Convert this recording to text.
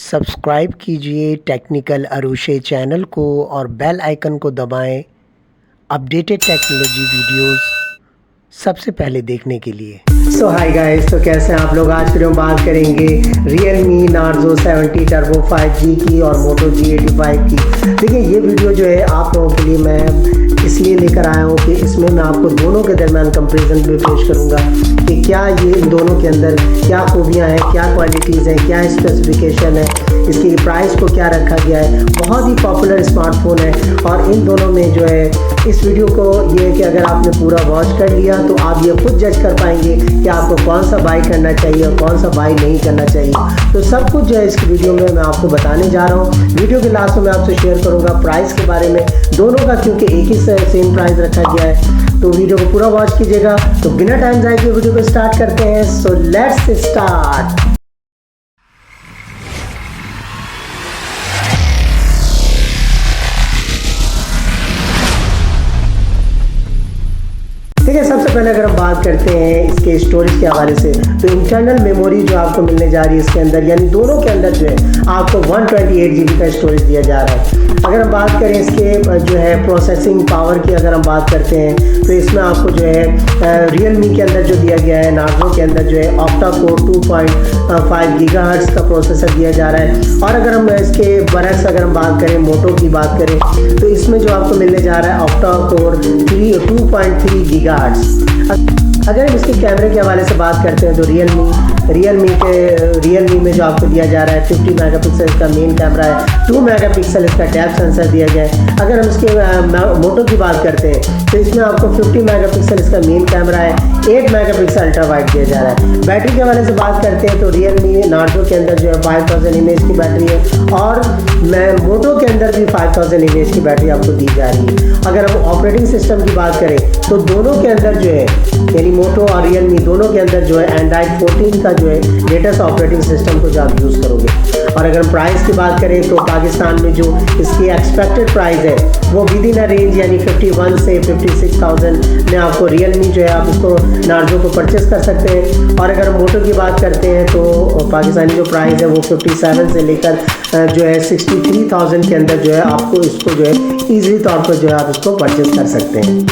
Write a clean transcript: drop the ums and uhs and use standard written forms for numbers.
Subscribe कीजिए technical Arushe channel को और बेल आइकन को दबाएं अपडेटेड टेक्नोलॉजी वीडियोस सबसे पहले देखने के लिए। सो हाय गाइस, तो कैसे हैं आप लोग। आज फिर हम बात करेंगे Realme Narzo 70 Turbo 5G की और Moto G85 की। देखिए ये वीडियो जो है आप लोगों के लिए मैं इसलिए लेकर आया हूँ कि इसमें मैं आपको दोनों के दरमियान कंपैरिजन भी पेश करूँगा कि क्या ये इन दोनों के अंदर क्या खूबियाँ हैं, क्या क्वालिटीज़ हैं, क्या स्पेसिफिकेशन है, इसकी प्राइस को क्या रखा गया है। बहुत ही पॉपुलर स्मार्टफोन है और इन दोनों में जो है इस वीडियो को ये है कि अगर आपने पूरा वॉच कर लिया तो आप ये खुद जज कर पाएंगे कि आपको कौन सा बाई करना चाहिए और कौन सा बाई नहीं करना चाहिए। तो सब कुछ जो है इस वीडियो में मैं आपको बताने जा रहा हूँ। वीडियो के लास्ट में मैं आपसे शेयर करूँगा प्राइस के बारे में दोनों का, क्योंकि एक ही सेम प्राइस रखा गया है। तो वीडियो को पूरा वॉच कीजिएगा। तो बिना टाइम जाए के वीडियो को स्टार्ट करते हैं। So let's start. ठीक है, सबसे पहले अगर हम बात करते हैं इसके स्टोरेज के हवाले से, तो इंटरनल मेमोरी जो आपको मिलने जा रही है इसके अंदर, यानी दोनों के अंदर जो है आपको 128 GB का स्टोरेज दिया जा रहा है। अगर हम बात करें इसके जो है प्रोसेसिंग पावर की, अगर हम बात करते हैं तो इसमें आपको जो है Realme के अंदर जो दिया गया है, नार्जो के अंदर जो है ऑक्टा कोर 2.5 GHz का प्रोसेसर दिया जा रहा है। और अगर हम इसके बरक्स अगर हम बात करें, मोटो की बात करें, तो इसमें जो आपको मिलने जा रहा है ऑक्टा कोर 2.3 GHz। अगर हम इसके कैमरे के हवाले से बात करते हैं तो Realme में जो आपको दिया जा रहा है 50 मेगापिक्सल का मेन कैमरा है, 2 मेगापिक्सल इसका डेप्थ सेंसर दिया गया है। अगर हम इसके मोटो की बात करते हैं तो इसमें आपको 50 मेगापिक्सल इसका मेन कैमरा है, 8 मेगापिक्सल अल्ट्रा वाइड दिया जा रहा है। बैटरी के हवाले से बात करते हैं तो Realme नार्जो के अंदर जो है 5000 mAh की बैटरी है और मोटो के अंदर भी 5000 mAh की बैटरी आपको दी जा रही है। अगर हम ऑपरेटिंग सिस्टम की बात करें तो दोनों के अंदर जो है, यानी मोटो और Realme दोनों के अंदर जो है एंड्रॉइड 14 का जो है लेटेस्ट ऑपरेटिंग सिस्टम को जो आप यूज़ करोगे। और अगर हम प्राइस की बात करें तो पाकिस्तान में जो इसकी एक्सपेक्टेड प्राइस है वो विद इन अ रेंज यानी 51 से 56,000 में आपको Realme जो है आप इसको नार्जो को परचेस कर सकते हैं। और अगर हम मोटो की बात करते हैं तो पाकिस्तानी जो प्राइस है वो 57 से लेकर जो है 63,000 के अंदर जो है आपको इसको जो है ईजी तौर पर जो है आप इसको परचेस कर सकते हैं।